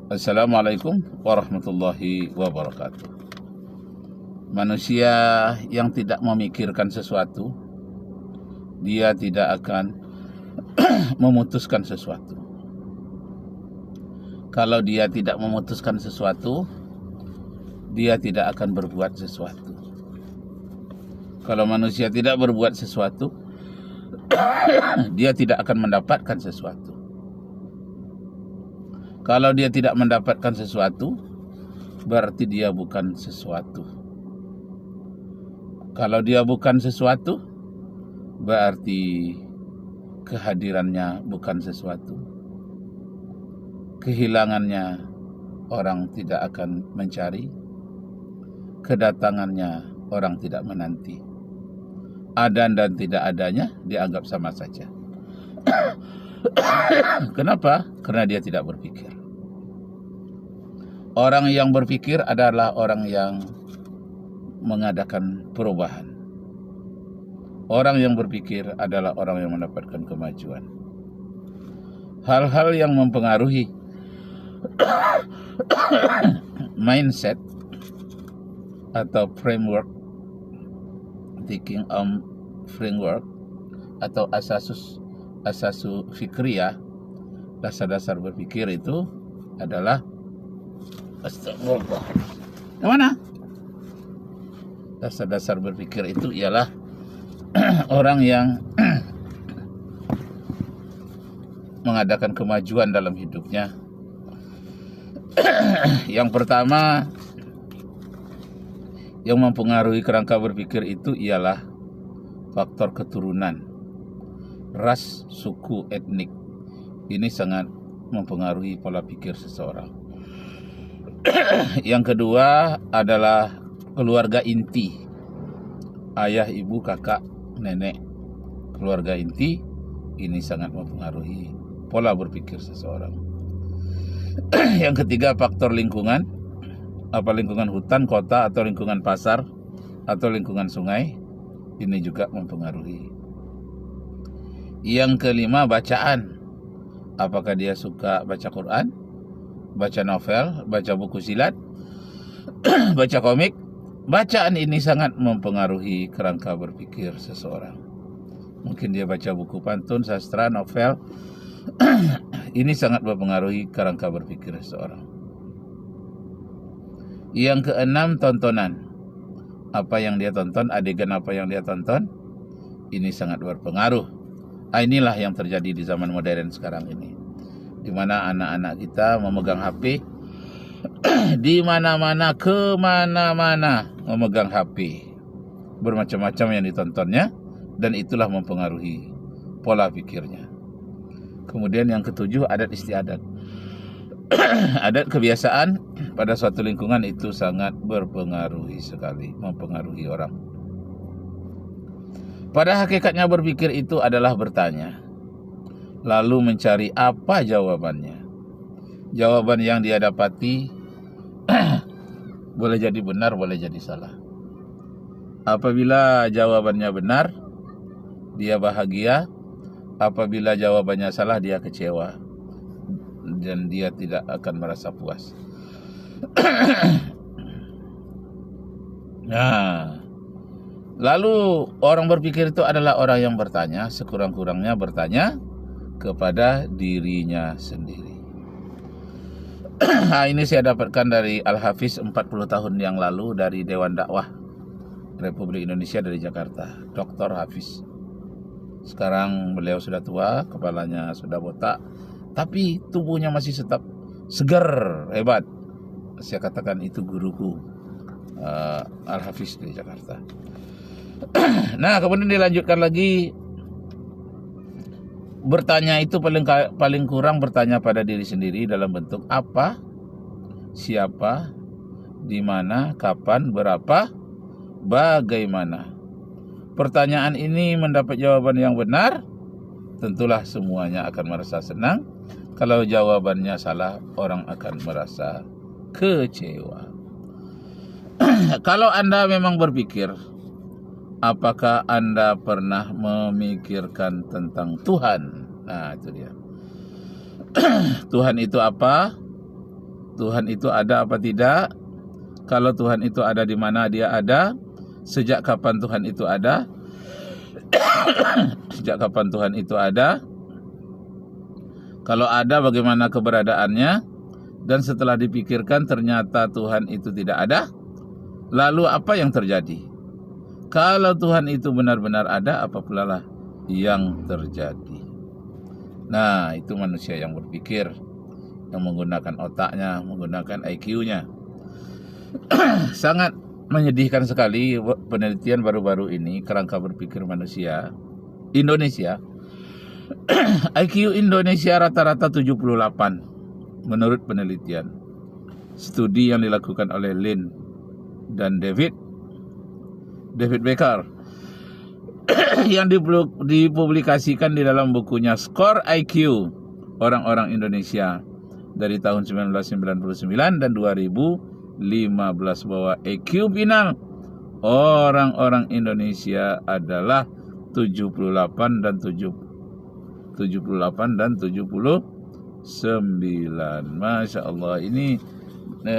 Assalamualaikum warahmatullahi wabarakatuh. Manusia yang tidak memikirkan sesuatu, dia tidak akan memutuskan sesuatu. Kalau dia tidak memutuskan sesuatu, dia tidak akan berbuat sesuatu. Kalau manusia tidak berbuat sesuatu, dia tidak akan mendapatkan sesuatu. Kalau dia tidak mendapatkan sesuatu, berarti dia bukan sesuatu. Kalau dia bukan sesuatu, berarti kehadirannya bukan sesuatu. Kehilangannya orang tidak akan mencari, kedatangannya orang tidak menanti. Ada dan tidak adanya dianggap sama saja. Kenapa? Karena dia tidak berpikir. Orang yang berpikir adalah orang yang mengadakan perubahan. Orang yang berpikir adalah orang yang mendapatkan kemajuan. Hal-hal yang mempengaruhi mindset atau framework, thinking framework atau asasu fikriyah, dasar-dasar berpikir itu adalah astagfirullah. Yang mana? Dasar-dasar berpikir itu ialah orang yang mengadakan kemajuan dalam hidupnya. Yang pertama yang mempengaruhi kerangka berpikir itu ialah faktor keturunan, ras, suku, etnik. Ini sangat mempengaruhi pola pikir seseorang. Yang kedua adalah keluarga inti, ayah, ibu, kakak, nenek. Keluarga inti ini sangat mempengaruhi pola berpikir seseorang. Yang ketiga faktor lingkungan, apa lingkungan hutan, kota, atau lingkungan pasar, atau lingkungan sungai, ini juga mempengaruhi. Yang kelima bacaan, apakah dia suka baca Quran, baca novel, baca buku silat, baca komik. Bacaan ini sangat mempengaruhi kerangka berpikir seseorang. Mungkin dia baca buku pantun, sastra, novel. Ini sangat mempengaruhi kerangka berpikir seseorang. Yang keenam tontonan, apa yang dia tonton, adegan apa yang dia tonton, ini sangat berpengaruh. Inilah yang terjadi di zaman modern sekarang ini, di mana anak-anak kita memegang HP, di mana-mana, kemana-mana memegang HP, bermacam-macam yang ditontonnya, dan itulah mempengaruhi pola pikirnya. Kemudian yang ketujuh adat istiadat. Adat kebiasaan pada suatu lingkungan itu sangat berpengaruhi sekali, mempengaruhi orang. Pada hakikatnya berpikir itu adalah bertanya, lalu mencari apa jawabannya. Jawaban yang dia dapati boleh jadi benar, boleh jadi salah. Apabila jawabannya benar, dia bahagia. Apabila jawabannya salah, dia kecewa. Dan dia tidak akan merasa puas. Nah, lalu orang berpikir itu adalah orang yang bertanya, sekurang-kurangnya bertanya kepada dirinya sendiri. Nah, ini saya dapatkan dari Al-Hafiz 40 tahun yang lalu dari Dewan Dakwah Republik Indonesia dari Jakarta, Dr. Hafiz. Sekarang beliau sudah tua, kepalanya sudah botak, tapi tubuhnya masih tetap segar, hebat. Saya katakan itu guruku, Al-Hafiz dari Jakarta. Nah, kemudian dilanjutkan lagi. Bertanya itu paling kurang bertanya pada diri sendiri dalam bentuk apa, siapa, di mana, kapan, berapa, bagaimana. Pertanyaan ini mendapat jawaban yang benar, tentulah semuanya akan merasa senang. Kalau jawabannya salah, orang akan merasa kecewa. Kalau Anda memang berpikir, apakah Anda pernah memikirkan tentang Tuhan? Nah, itu dia. Tuhan itu apa? Tuhan itu ada apa tidak? Kalau Tuhan itu ada, di mana Dia ada? Sejak kapan Tuhan itu ada? Sejak kapan Tuhan itu ada? Kalau ada, bagaimana keberadaannya? Dan setelah dipikirkan ternyata Tuhan itu tidak ada. Lalu apa yang terjadi? Kalau Tuhan itu benar-benar ada, apa pula lah yang terjadi? Nah, itu manusia yang berpikir, yang menggunakan otaknya, menggunakan IQ-nya. Sangat menyedihkan sekali penelitian baru-baru ini, kerangka berpikir manusia Indonesia. IQ Indonesia rata-rata 78 menurut penelitian. Studi yang dilakukan oleh Lynn dan David Becker yang dipublikasikan di dalam bukunya Skor IQ Orang-orang Indonesia dari tahun 1999 dan 2015, bahwa IQ final orang-orang Indonesia adalah 78 dan 79. Masya Allah, ini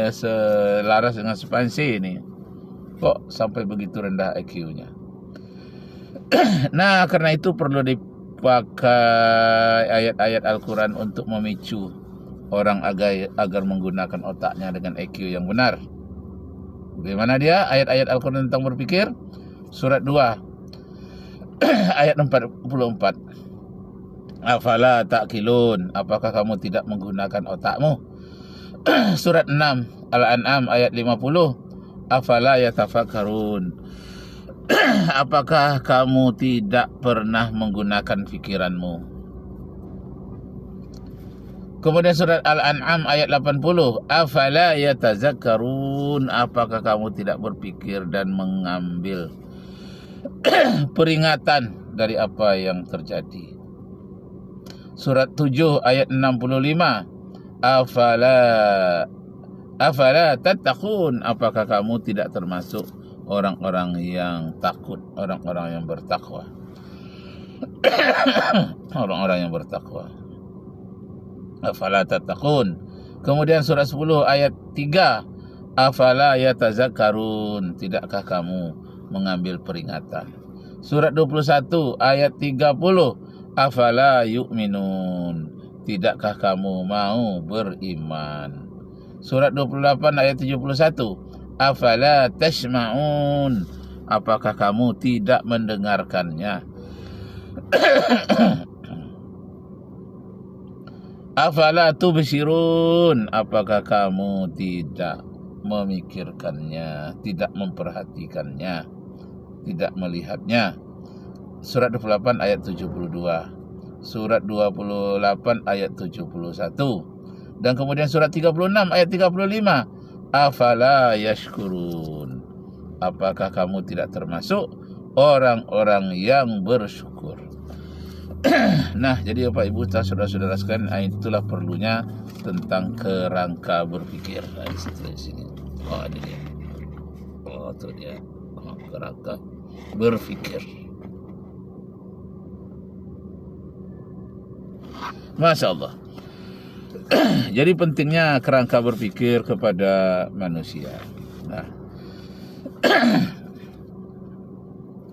selaras dengan sepansi ini. Kok sampai begitu rendah IQ-nya? Nah, karena itu perlu dipakai ayat-ayat Al-Quran untuk memicu orang agar menggunakan otaknya dengan IQ yang benar. Bagaimana dia? Ayat-ayat Al-Quran tentang berpikir. Surat 2 ayat 44. Afala ta'qilun, apakah kamu tidak menggunakan otakmu? Surat 6 Al-An'am ayat 50. Afala yatafakkarun, apakah kamu tidak pernah menggunakan pikiranmu? Kemudian surat Al-An'am ayat 80. Afala yatazakkarun, apakah kamu tidak berpikir dan mengambil peringatan dari apa yang terjadi? Surat 7 ayat 65. Afala tattaqun, apakah kamu tidak termasuk orang-orang yang takut, orang-orang yang bertakwa? Orang-orang yang bertakwa. Afala tattaqun. Kemudian surat 10 ayat 3. Afala yatazakkarun, tidakkah kamu mengambil peringatan? Surat 21 ayat 30. Afala yu'minun, tidakkah kamu mau beriman? Surat 28 ayat 71. Afala tasma'un, apakah kamu tidak mendengarkannya? Afala tubsirun, apakah kamu tidak memikirkannya, tidak memperhatikannya, tidak melihatnya? Surat 28 ayat 72. Surat 28 ayat 71. Dan kemudian surat 36 ayat 35. Afala yashkurun, apakah kamu tidak termasuk orang-orang yang bersyukur? Nah, jadi Bapak Ibu, saudara-saudara sekalian, itulah perlunya tentang kerangka berpikir. Nah, di sini. Oh, ini dia. Oh, itu dia. Oh, kerangka berpikir. Masya Allah. Jadi pentingnya kerangka berpikir kepada manusia. Nah,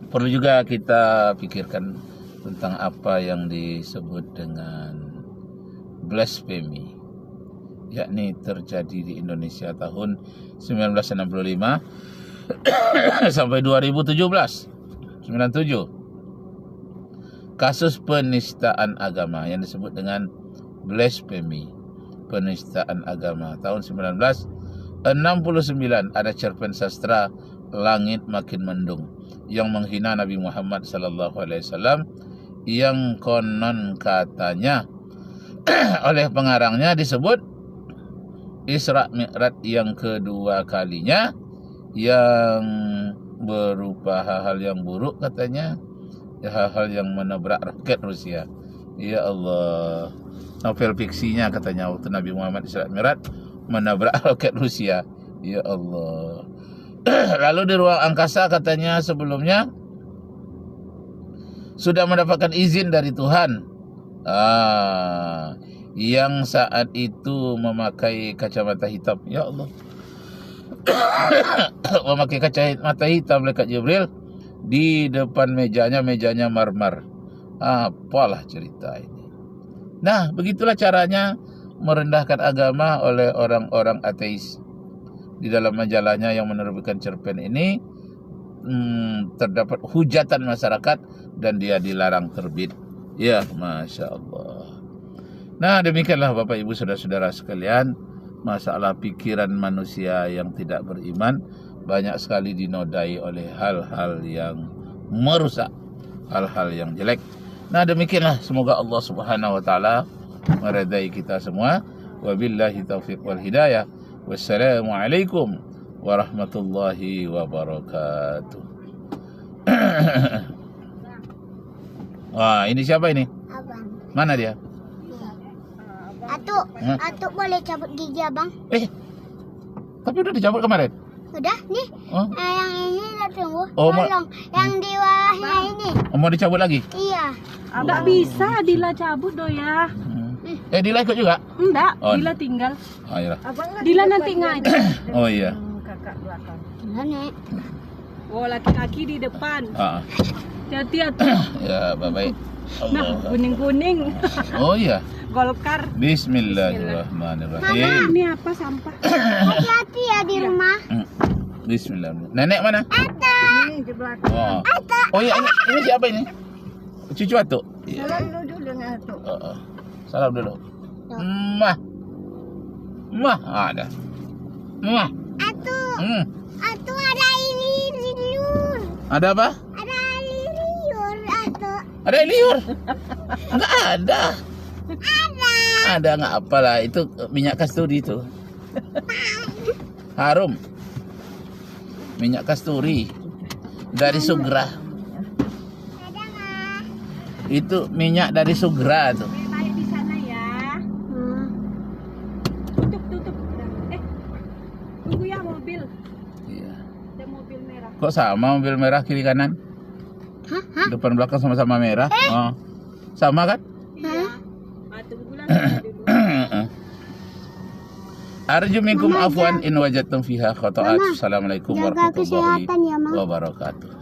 perlu juga kita pikirkan tentang apa yang disebut dengan blasphemy, yakni terjadi di Indonesia tahun 1965 sampai 97. Kasus penistaan agama yang disebut dengan blasphemy, penistaan agama. Tahun 1969 ada cerpen sastra Langit Makin Mendung yang menghina Nabi Muhammad SAW, yang konon katanya oleh pengarangnya disebut Isra Mi'raj yang kedua kalinya, yang berupa hal-hal yang buruk katanya, hal-hal yang menabrak roket Rusia. Ya Allah, novel fiksinya katanya waktu Nabi Muhammad Isra Mi'raj menabrak roket Rusia. Ya Allah. Lalu di ruang angkasa katanya sebelumnya sudah mendapatkan izin dari Tuhan. yang saat itu memakai kacamata hitam. Ya Allah. Memakai kacamata hitam malaikat Jibril di depan mejanya marmer. Apalah cerita ini. Nah, begitulah caranya merendahkan agama oleh orang-orang ateis. Di dalam majalahnya yang menerbitkan cerpen ini terdapat hujatan masyarakat dan dia dilarang terbit. Ya, Masya Allah. Nah, demikianlah Bapak Ibu Saudara-saudara sekalian, masalah pikiran manusia yang tidak beriman banyak sekali dinodai oleh hal-hal yang merusak, hal-hal yang jelek. Nah, demikianlah, semoga Allah Subhanahu wa taala meridai kita semua. Wabillahi taufiq wal hidayah. Wassalamualaikum warahmatullahi wabarakatuh. Wah, ini siapa ini? Abang. Mana dia? Atuk boleh cabut gigi abang? Tapi udah dicabut kemarin. Udah nih. Oh. Yang ini udah tunggu. Oh, Tolong. Yang di bawahnya ini. Mau dicabut lagi? Iya. Enggak bisa Dila cabut ya. Dila ikut juga? Enggak, Oh. Dila tinggal. Oh iya. Dila nanti ngaji. Oh iya. Kakak belakang. Nenek. Oh, laki-laki di depan. Hati-hati. Ya, baik. Nah, kuning-kuning. Oh iya. Golkar. Bismillahirrahmanirrahim. Ini apa sampah? Hati-hati ya di rumah. Bismillahirrahmanirrahim. Nenek mana? Ini di belakang. Oh iya, ini siapa ini? Cucu Atuk. Iya. Salam dulu dengan Atuk. Salam dulu. Mah ada. Mah. Atuk ada liur. Ada apa? Ada liur Atuk. Ada liur? Enggak ada. Ada nggak apalah, itu minyak kasturi itu. Harum. Minyak kasturi dari Sugra. Ada nggak? Itu minyak dari Sugra tuh. Baik di sana ya. Tutup. Tunggu ya mobil. Iya. Ada mobil merah. Kok sama mobil merah kiri kanan? Hah? Depan belakang sama-sama merah. Oh. Sama kan? Tunggulah dulu. Arju minkum Mama, afwan in wajadtum fiha khata'at. Mama, Assalamualaikum jaga warahmatullahi kesehatan ya, Ma. wabarakatuh.